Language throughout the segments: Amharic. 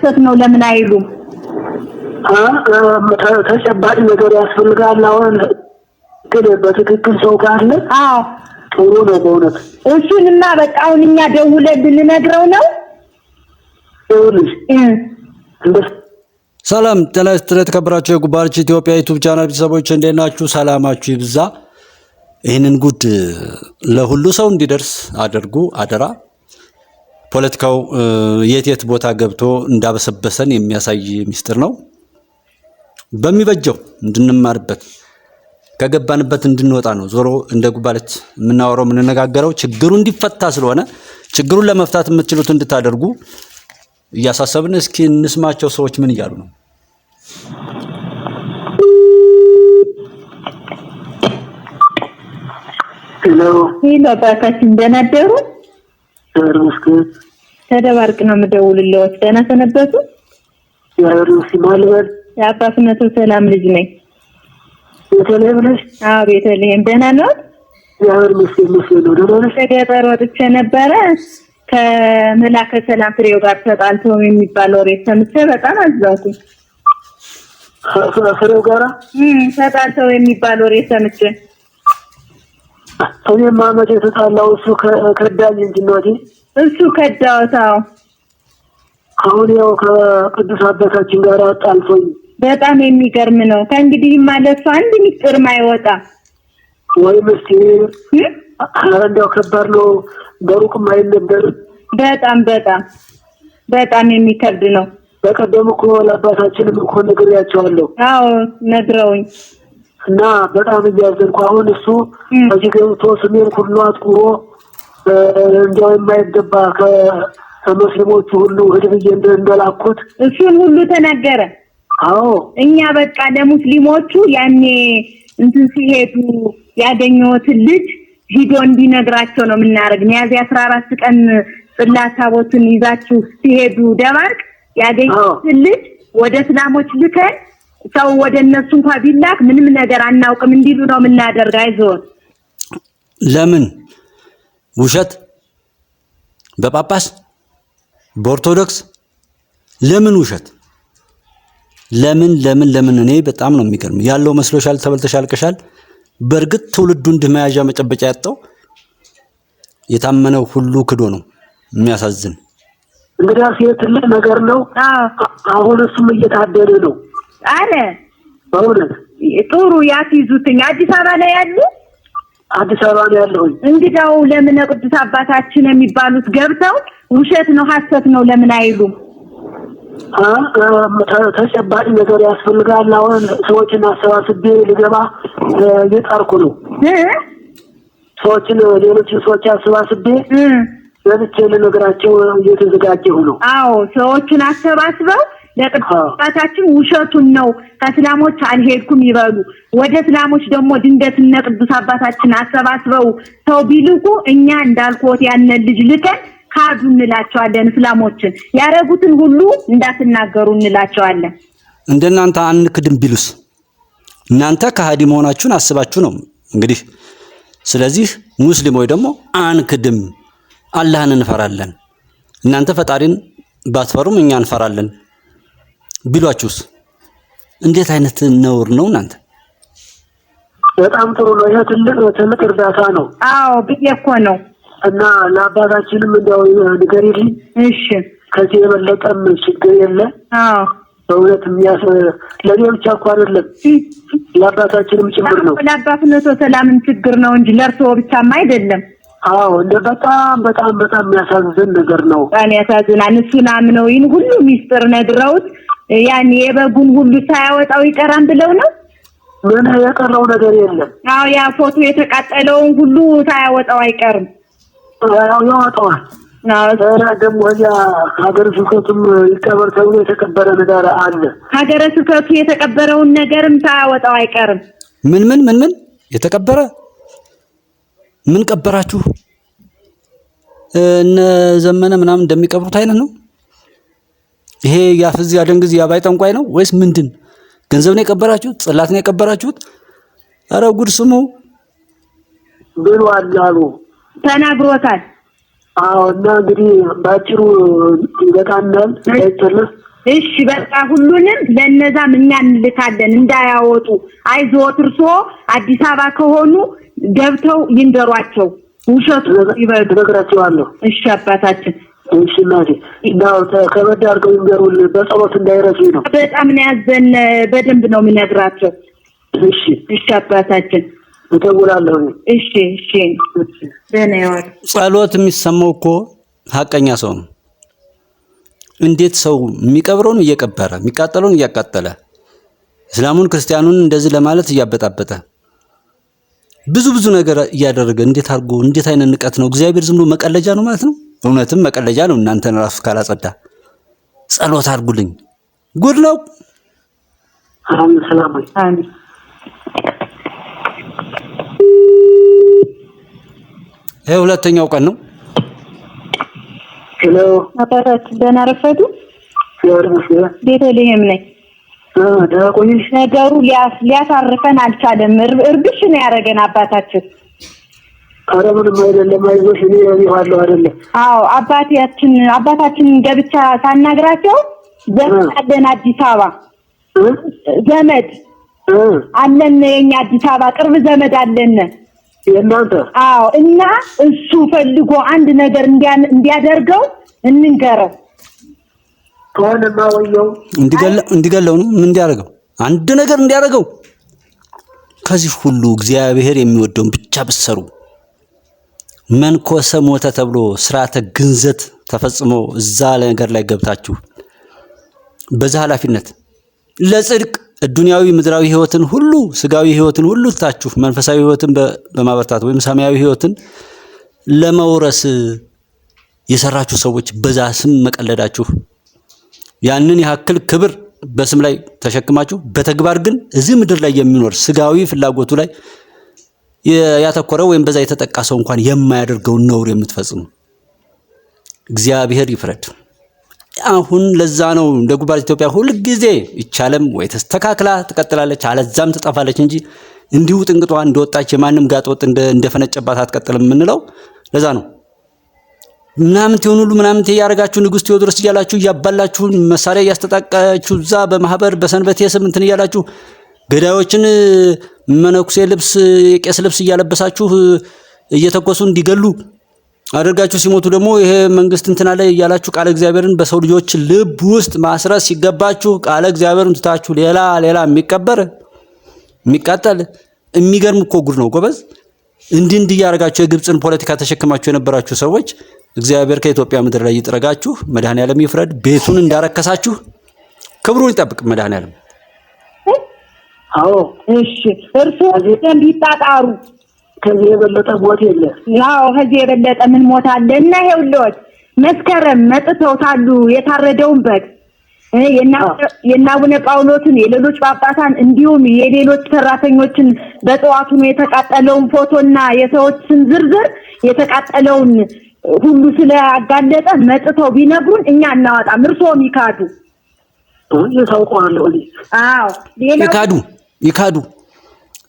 ሐሰት ነው ለምን አይሉም? ተጨባጭ ነገር ያስፈልጋል። አሁን ግን በትክክል ሰው ካለ አዎ ጥሩ ነው በእውነት። እሱንማ በቃ አሁን እኛ ደውለን ልንነግረው ነው። ሰላም ጤና ይስጥልኝ ተከብራችሁ የጉባለች ኢትዮጵያ ዩቲዩብ ቻናል ቤተሰቦች እንዴት ናችሁ? ሰላማችሁ ይብዛ። ይህንን ጉድ ለሁሉ ሰው እንዲደርስ አድርጉ አደራ። ፖለቲካው የት ቦታ ገብቶ እንዳበሰበሰን የሚያሳይ ሚስጥር ነው። በሚበጀው እንድንማርበት ከገባንበት እንድንወጣ ነው። ዞሮ እንደ ጉባለች የምናወራው የምንነጋገረው ችግሩ እንዲፈታ ስለሆነ ችግሩን ለመፍታት የምትችሉት እንድታደርጉ እያሳሰብን እስኪ እንስማቸው ሰዎች ምን እያሉ ነው። ሄሎ አባታችን ደህና አደሩ? ተደባርቅ ነው የምደውልልዎት። ደህና ሰነበቱ? የአባትነቱ ሰላም ልጅ ነኝ። ቤተልሔም ነሽ? አዎ ቤተልሔም። ደህና ነው? ከገጠር ወጥቼ ነበረ ከመላከ ሰላም ፍሬው ጋር ተጣልተው የሚባል ወሬ ሰምቼ በጣም አዘንኩኝ። ፍሬው ጋር ተጣልተው የሚባል ወሬ ሰምቼ እኔማ መቼ ተጣላው? እሱ ከዳኝ እንጂ እናቴ። እሱ ከዳውታው አሁን ያው ከቅዱስ አባታችን ጋር አጣልፎኝ። በጣም የሚገርም ነው። ከእንግዲህ ማለት አንድ ሚስጥር ማይወጣ ወይ ምስጢር እንደው ከባድ ነው። በሩቅም አይነበር። በጣም የሚከብድ ነው። በቀደም እኮ ለአባታችንም እኮ ነግሬያቸዋለሁ። አዎ ነግረውኝ እና በጣም እያዘንኩ አሁን እሱ እዚህ ገብቶ ስሜን ሁሉ አጥቁሮ እንደው የማይገባ ከሙስሊሞቹ ሁሉ ህድብዬ እንደላኩት እሱን ሁሉ ተናገረ። አዎ እኛ በቃ ለሙስሊሞቹ ያኔ እንትን ሲሄዱ ያገኘሁትን ልጅ ሂዶ እንዲነግራቸው ነው የምናደርግ። ሚያዝያ 14 ቀን ጽላት ታቦትን ይዛችሁ ሲሄዱ ደባርቅ ያገኘሁትን ልጅ ወደ እስላሞች ልከን ሰው ወደ እነሱ እንኳን ቢላክ ምንም ነገር አናውቅም እንዲሉ ነው የምናደርግ። አይዞን። ለምን ውሸት? በጳጳስ በኦርቶዶክስ ለምን ውሸት? ለምን እኔ በጣም ነው የሚገርም። ያለው መስሎሻል? ተበልተሻልቀሻል። በእርግጥ ትውልዱ እንደመያዣ መጨበጫ ያጣው የታመነው ሁሉ ክዶ ነው። የሚያሳዝን እንግዲህ ትልቅ ነገር ነው። አሁን እሱም እየታደለ ነው አለ። በእውነት ጥሩ ያትይዙትኝ። አዲስ አበባ ላይ ያሉ? አዲስ አበባ ላይ ያለው። እንግዲያው ለምን ቅዱስ አባታችን የሚባሉት ገብተው ውሸት ነው ሐሰት ነው ለምን አይሉም? ተጨባጭ ነገር ያስፈልጋል። አሁን ሰዎችን አሰባስቤ ልገባ እየጣርኩ ነው። ሌሎች ሰዎች አሰባስቤ ለብቻ ልነግራቸው እየተዘጋጀሁ ነው። አዎ ሰዎችን አሰባስበው ለቅዱስ አባታችን ውሸቱን ነው ከእስላሞች አልሄድኩም ይበሉ። ወደ እስላሞች ደግሞ ድንገት እነ ቅዱስ አባታችን አሰባስበው ሰው ቢልኩ እኛ እንዳልኩት ያንን ልጅ ልከን ካዱ እንላቸዋለን። እስላሞችን ያረጉትን ሁሉ እንዳትናገሩ እንላቸዋለን። እንደናንተ አንክድም ቢሉስ እናንተ ከሃዲ መሆናችሁን አስባችሁ ነው እንግዲህ። ስለዚህ ሙስሊሞች ደግሞ አንክድም አላህን እንፈራለን፣ እናንተ ፈጣሪን ባትፈሩም እኛ እንፈራለን ቢሏችሁስ እንዴት አይነት ነውር ነው እናንተ? በጣም ጥሩ ነው። ይሄ ትልቅ እርዳታ ነው። አዎ ብዬ እኮ ነው። እና ለአባታችንም እንደው ንገሪልኝ። እሺ ከዚህ የበለጠም ችግር የለ። አዎ በእውነት ለኔ ብቻ እኮ አይደለም ለአባታችንም ጭምር ነው። ለአባትነቱ ሰላምን ችግር ነው እንጂ ለእርስዎ ብቻም አይደለም። አዎ እንደ በጣም የሚያሳዝን ነገር ነው። በጣም ያሳዝናል። እሱን አምነው ይህን ሁሉ ሚስጥር ነግረውት ያን የበጉን ሁሉ ሳያወጣው ይቀራን ብለው ነው። ምን የቀረው ነገር የለም። አዎ ያ ፎቶ የተቃጠለውን ሁሉ ሳያወጣው አይቀርም። ያወጣዋል። ደግሞ ያ ሀገረ ስብከቱም ይቀበር ተብሎ የተቀበረ ነገር አለ። ሀገረ ስብከቱ የተቀበረውን ነገርም ሳያወጣው አይቀርም። ምን የተቀበረ ምን ቀበራችሁ? እነ ዘመነ ምናምን እንደሚቀብሩት አይነት ነው ይሄ? ያፍዝ ያደንግዝ ያባይ ጠንቋይ ነው ወይስ ምንድን? ገንዘብ ነው የቀበራችሁት? ጽላት ነው የቀበራችሁት? ኧረ ጉድ ስሙ ብሏል አሉ ተናግሮታል። አዎ እና እንግዲህ ባጭሩ ይበቃናል። አይተለስ እሺ በቃ ሁሉንም ለነዛም እኛ እንልካለን እንዳያወጡ። አይዞት እርሶ አዲስ አበባ ከሆኑ ገብተው ይንገሯቸው። ውሸቱ ይበግራቸዋለሁ። እሺ አባታችን። እሺ እናቴ እንዳው ከበድ አድርገው ይንገሩን በጸሎት እንዳይረሱኝ ነው። በጣም ነው ያዘን። በደንብ ነው የምነግራቸው። እሺ እሺ አባታችን እደውላለሁ። እሺ እሺ ደህና ይዋል። ጸሎት የሚሰማው እኮ ሀቀኛ ሰው ነው። እንዴት ሰው የሚቀብረውን እየቀበረ የሚቃጠለውን እያቃጠለ እስላሙን ክርስቲያኑን እንደዚህ ለማለት እያበጣበጠ ብዙ ነገር እያደረገ እንዴት አድርጎ እንዴት አይነት ንቀት ነው? እግዚአብሔር ዝም ብሎ መቀለጃ ነው ማለት ነው። እውነትም መቀለጃ ነው። እናንተን ራሱ ካላጸዳ ጸሎት አድርጉልኝ። ጉድ ነው። አሜን። ሰላም ወይ አሜን። ይሄ ሁለተኛው ቀን ነው። ሄሎ አባታችን ደህና ረፈዱ? ያርምሽ ቤተልሔም ነኝ። ቆይሽ ነገሩ ሊያሳርፈን አልቻለም። እርብሽ ነው ያደረገን አባታችን። ኧረ ምንም አይደለም፣ አይዞሽ እኔ ያለው አይደለም። አዎ አባታችን ገብቻ ሳናግራቸው ዘመድ አለን አዲስ አበባ ዘመድ አለን። የኛ አዲስ አበባ ቅርብ ዘመድ አለን የእናንተ። አዎ እና እሱ ፈልጎ አንድ ነገር እንዲያደርገው እንንገረው። ከሆነማ ወየው እንዲገለው ነው። ምን እንዲያደርገው? አንድ ነገር እንዲያደርገው። ከዚህ ሁሉ እግዚአብሔር የሚወደውን ብቻ ብትሰሩ። መንኮሰ ሞተ ተብሎ ስርዓተ ግንዘት ተፈጽሞ እዛ ነገር ላይ ገብታችሁ በዛ ኃላፊነት ለጽድቅ ዱንያዊ ምድራዊ ህይወትን ሁሉ ስጋዊ ህይወትን ሁሉ ታችሁ መንፈሳዊ ህይወትን በማበርታት ወይም ሰማያዊ ህይወትን ለመውረስ የሰራችሁ ሰዎች በዛ ስም መቀለዳችሁ ያንን ያክል ክብር በስም ላይ ተሸክማችሁ በተግባር ግን እዚህ ምድር ላይ የሚኖር ስጋዊ ፍላጎቱ ላይ ያተኮረው ወይም በዛ የተጠቃ ሰው እንኳን የማያደርገው ነውር የምትፈጽሙ እግዚአብሔር ይፍረድ። አሁን ለዛ ነው እንደ ጉባኤ ኢትዮጵያ ሁሉ ጊዜ ይቻለም ወይ ተስተካክላ ትቀጥላለች አለዛም ትጠፋለች እንጂ እንዲሁ ጥንቅጧ እንደወጣች የማንም ጋጦጥ እንደፈነጨባት አትቀጥልም የምንለው ለዛ ነው። ምናምን ሁሉ ምናምን ያያረጋችሁ ንጉስ ቴዎድሮስ እያላችሁ ያባላችሁ መሳሪያ ያስተጣቃችሁ ዛ በማህበር በሰንበቴ ስም እንትን እያላችሁ ገዳዮችን መነኩሴ ልብስ የቄስ ልብስ እያለበሳችሁ እየተኮሱ እንዲገሉ አደርጋችሁ ሲሞቱ ደግሞ ይሄ መንግስት እንትና ላይ ያላችሁ ቃለ እግዚአብሔርን በሰው ልጆች ልብ ውስጥ ማስረስ ሲገባችሁ ቃለ እግዚአብሔርን ትታችሁ ሌላ የሚቀበር የሚቃጠል የሚገርም እኮ ጉድ ነው ጎበዝ። እንዲህ ያረጋችሁ የግብጽን ፖለቲካ ተሸክማችሁ የነበራችሁ ሰዎች እግዚአብሔር ከኢትዮጵያ ምድር ላይ ይጥረጋችሁ። መድኃኔዓለም ይፍረድ። ቤቱን እንዳረከሳችሁ ክብሩን ይጠብቅ መድኃኔዓለም። አዎ እሺ እርሱ እንዲጣጣሩ ከዚህ የበለጠ ሞት የለ። ያው ከዚህ የበለጠ ምን ሞት አለ? እና ይኸውልዎት መስከረም መጥተውታሉ የታረደውን በግ የናቡነ ጳውሎስን የሌሎች ጳጳሳን እንዲሁም የሌሎች ሰራተኞችን በጠዋቱ ነው የተቃጠለውን ፎቶና የሰዎችን ዝርዝር የተቃጠለውን ሁሉ ስለያጋለጠ መጥተው ቢነግሩን እኛ እናወጣም። እርሶም ይካዱ ይታውቃሉ። አዎ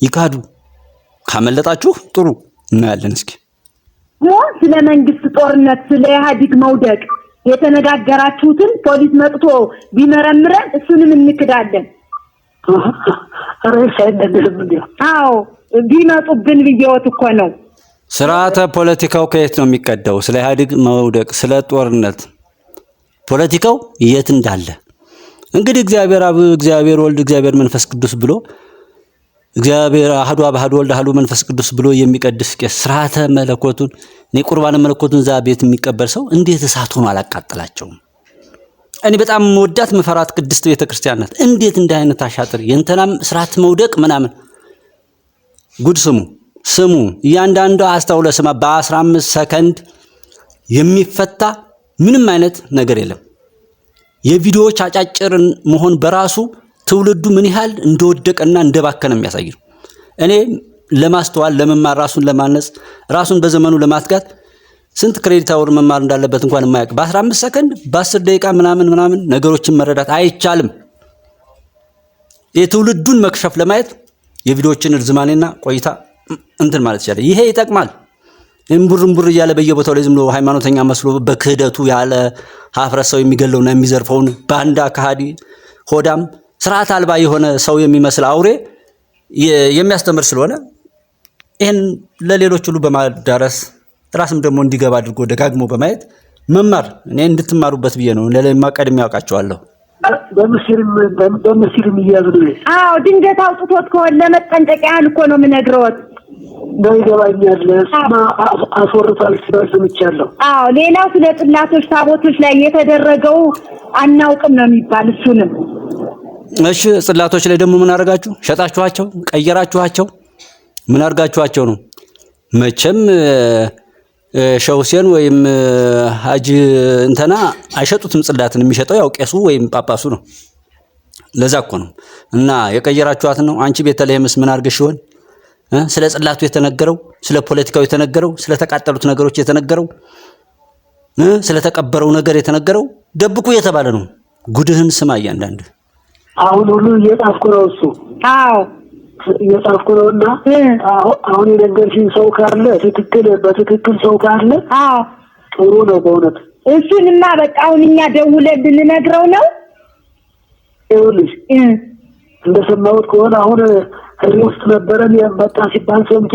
ይካዱ ካመለጣችሁ ጥሩ እናያለን። እስኪ ስለ መንግስት ጦርነት ስለ ኢህአዴግ መውደቅ የተነጋገራችሁትን ፖሊስ መጥቶ ቢመረምረን እሱንም እንክዳለን። አረሽ አይደለም እንዴ? አዎ ቢመጡብን ብየውት እኮ ነው። ስርዓተ ፖለቲካው ከየት ነው የሚቀዳው? ስለ ኢህአዴግ መውደቅ ስለ ጦርነት ፖለቲካው የት እንዳለ እንግዲህ እግዚአብሔር አብ እግዚአብሔር ወልድ እግዚአብሔር መንፈስ ቅዱስ ብሎ እግዚአብሔር አሐዱ አብ አሐዱ ወልድ አሐዱ መንፈስ ቅዱስ ብሎ የሚቀድስ ቄስ ስርዓተ መለኮቱን ቁርባነ መለኮቱን ዛ ቤት የሚቀበል ሰው እንዴት እሳት ሆኖ አላቃጠላቸውም? እኔ በጣም መወዳት መፈራት ቅድስት ቤተክርስቲያን ናት። እንዴት እንደ አይነት አሻጥር የእንተናም ስርዓት መውደቅ ምናምን ጉድ ስሙ እያንዳንዱ አስተውለ ስማ። በ15 ሰከንድ የሚፈታ ምንም አይነት ነገር የለም። የቪዲዮዎች አጫጭርን መሆን በራሱ ትውልዱ ምን ያህል እንደወደቀና እንደባከነ የሚያሳይ ነው። እኔ ለማስተዋል ለመማር ራሱን ለማነጽ ራሱን በዘመኑ ለማትጋት ስንት ክሬዲት አወር መማር እንዳለበት እንኳን የማያውቅ በ15 ሰከንድ በ10 ደቂቃ ምናምን ነገሮችን መረዳት አይቻልም። የትውልዱን መክሸፍ ለማየት የቪዲዮዎችን እርዝማኔና ቆይታ እንትን ማለት ይችላል። ይሄ ይጠቅማል። እምቡር እያለ በየቦታው ላይ ዝም ብሎ ሃይማኖተኛ መስሎ በክህደቱ ያለ ሀፍረት ሰው የሚገለውና የሚዘርፈውን ባንዳ ከሃዲ ሆዳም ስርዓት አልባ የሆነ ሰው የሚመስል አውሬ የሚያስተምር ስለሆነ ይሄን ለሌሎች ሁሉ በማዳረስ ራስም ደግሞ እንዲገባ አድርጎ ደጋግሞ በማየት መማር እኔ እንድትማሩበት ብዬ ነው። ለለማ ቀድሜ ያውቃቸዋለሁ። በምስልም ይያዙ። አዎ ድንገት አውጥቶት ከሆነ ለመጠንቀቂያ ያህል እኮ ነው የምነግረውት። ይገባኛል። እሱማ አስወርቷል ሰምቻለሁ። አዎ ሌላው ስለ ጽላቶች ታቦቶች ላይ የተደረገው አናውቅም ነው የሚባል እሱንም። እሺ ጽላቶች ላይ ደግሞ ምን አደረጋችሁ? ሸጣችኋቸው? ቀየራችኋቸው? ምን አድርጋችኋቸው ነው? መቼም ሼህ ሁሴን ወይም ሀጂ እንተና አይሸጡትም። ጽላትን የሚሸጠው ያው ቄሱ ወይም ጳጳሱ ነው። ለዛ እኮ ነው። እና የቀየራችኋት ነው። አንቺ ቤተልሔምስ ምን አድርገሽ ይሆን? ስለ ጽላቱ የተነገረው፣ ስለ ፖለቲካው የተነገረው፣ ስለ ተቃጠሉት ነገሮች የተነገረው፣ ስለ ተቀበረው ነገር የተነገረው ደብቁ የተባለ ነው። ጉድህን ስማ እያንዳንድ አሁን ሁሉ እየጻፍኩ ነው። እሱ አዎ እየጻፍኩ ነውና አሁን የነገርሽኝ ሰው ካለ በትክክል ሰው ካለ አዎ ጥሩ ነው በእውነት። እሱንማ በቃ አሁን እኛ ደውለን ልንነግረው ነው። ይኸውልሽ እንደሰማሁት ከሆነ አሁን ህዝብ ውስጥ ነበረን የመጣ ሲባል ሰምቶ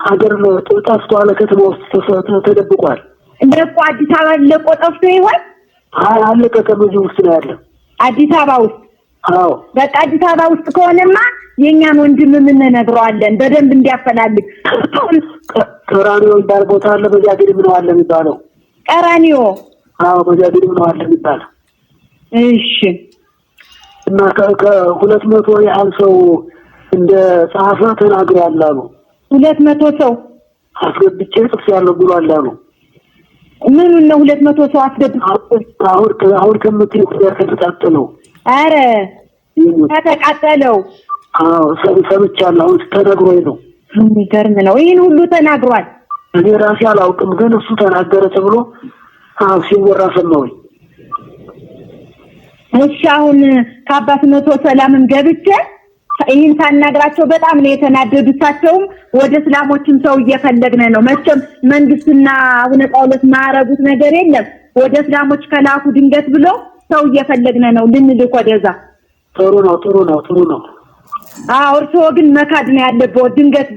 ሀገር ነው ጠፍቷል፣ ከተማ ውስጥ ተደብቋል። እንደቆ አዲስ አበባ ለቆ ጠፍቶ ይሆን? አለ ከተማ ውስጥ ነው ያለው። አዲስ አበባ ውስጥ? አዎ በቃ አዲስ አበባ ውስጥ ከሆነማ የኛን ወንድም ምን ነግረዋለን በደንብ እንዲያፈላልግ። ቀራኒዮ የሚባል ቦታ አለ። በዚያ ግድም ነው አለ የሚባለው። ቀራኒዮ? አዎ በዚያ ግድም ነው አለ የሚባለው። እሺ እና ከ200 ያህል ሰው እንደ ጻፈ ተናግሯል አሉ። 200 ሰው አስገብቼ ጽፍ ያለው ብሏል አሉ። ምን ነው 200 ሰው አስገብቼ? አሁን ከምትይው ጋር ከተቃጠለው። አረ ተቃጠለው? አዎ ሰምቻለሁ። አሁን ተነግሮኝ ነው። የሚገርም ነው። ይሄን ሁሉ ተናግሯል። እኔ ራሴ አላውቅም፣ ግን እሱ ተናገረ ተብሎ ሲወራ ሰማሁኝ። እሺ አሁን ከአባት መቶ ሰላምም ገብቼ ይሄን ሳናግራቸው በጣም ነው የተናደዱት። እሳቸውም ወደ እስላሞችም ሰው እየፈለግን ነው። መቼም መንግስትና አቡነ ጳውሎስ ማረጉት ነገር የለም። ወደ እስላሞች ከላኩ ድንገት ብሎ ሰው እየፈለግን ነው ልንልክ ወደዛ። ጥሩ ነው። አዎ እርስዎ ግን መካድ ነው ያለበት። ድንገት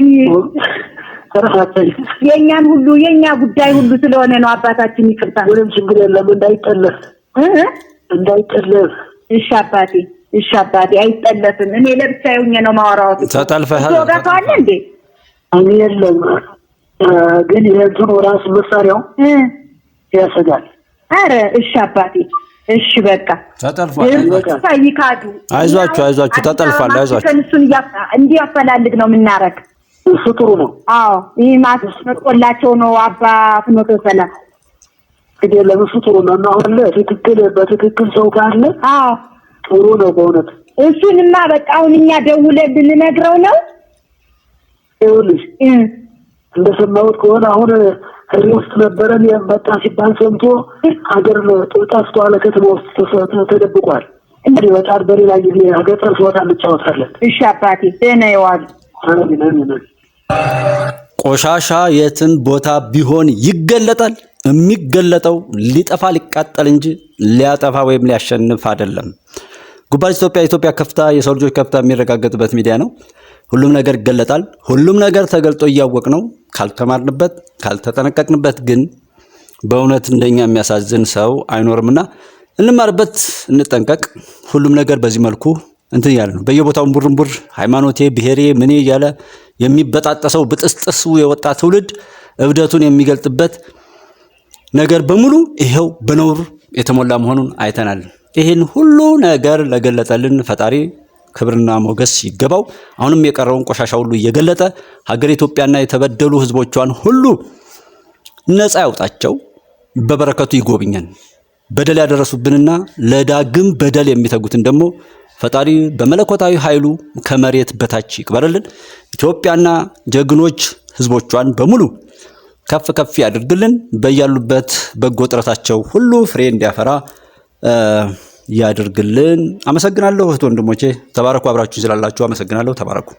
የኛን ሁሉ የኛ ጉዳይ ሁሉ ስለሆነ ነው። አባታችን ይቅርታ። ምንም ችግር የለም። እንዳይጠለፍ። እሺ አባቴ አይጠለፍም። እኔ ለብቻዬ ሆኜ ነው ማወራው። ተጠልፈሃል? ተጋፋለ እንዴ? እኔ የለም፣ ግን የእንትኑ ራሱ መሳሪያው ያሰጋል። አረ እሺ አባቴ፣ እሺ በቃ ተጠልፏል። ይካዱ። አይዟችሁ ተጠልፏል። አይዟችሁ እሱን እንዲያፈላልግ ነው የምናረግ። እሱ ጥሩ ነው። አዎ ይሄ ማስቆላቸው ነው አባ ፍኖተ ሰላም። እንግዲህ ለምሱ ጥሩ ነው እና አሁን በትክክል ሰው ካለ አዎ ጥሩ ነው በእውነት። እሱንማ በቃ አሁን እኛ ደውለን ልንነግረው ነው። ይኸውልሽ እንደሰማሁት ከሆነ አሁን ህዝብ ውስጥ ነበረን የመጣ ሲባል ሰምቶ ሀገር ነው ጠፍቷል፣ ከተማ ውስጥ ተደብቋል። እንግዲህ በጣም በሌላ ጊዜ ሀገር ጠፍቷል እንጫወታለን። እሺ አባቴ ደህና ይዋሉ። ቆሻሻ የትን ቦታ ቢሆን ይገለጣል። የሚገለጠው ሊጠፋ ሊቃጠል እንጂ ሊያጠፋ ወይም ሊያሸንፍ አይደለም። ጉባኤ ኢትዮጵያ ከፍታ የሰው ልጆች ከፍታ የሚረጋገጥበት ሚዲያ ነው። ሁሉም ነገር ይገለጣል። ሁሉም ነገር ተገልጦ እያወቅ ነው። ካልተማርንበት ካልተጠነቀቅንበት ግን በእውነት እንደኛ የሚያሳዝን ሰው አይኖርምና እንማርበት፣ እንጠንቀቅ። ሁሉም ነገር በዚህ መልኩ እንትን ያለ ነው። በየቦታው ቡርንቡር ሃይማኖቴ ብሔሬ ምኔ እያለ የሚበጣጠሰው ብጥስጥሱ የወጣ ትውልድ እብደቱን የሚገልጥበት ነገር በሙሉ ይሄው በነውር የተሞላ መሆኑን አይተናል። ይሄን ሁሉ ነገር ለገለጠልን ፈጣሪ ክብርና ሞገስ ይገባው። አሁንም የቀረውን ቆሻሻ ሁሉ እየገለጠ ሀገር ኢትዮጵያና የተበደሉ ህዝቦቿን ሁሉ ነፃ ያውጣቸው፣ በበረከቱ ይጎብኘን። በደል ያደረሱብንና ለዳግም በደል የሚተጉትን ደግሞ ፈጣሪ በመለኮታዊ ኃይሉ ከመሬት በታች ይቅበርልን። ኢትዮጵያና ጀግኖች ህዝቦቿን በሙሉ ከፍ ከፍ ያድርግልን። በያሉበት በጎ ጥረታቸው ሁሉ ፍሬ እንዲያፈራ ያድርግልን። አመሰግናለሁ እህት ወንድሞቼ፣ ተባረኩ። አብራችሁ ስላላችሁ አመሰግናለሁ። ተባረኩ።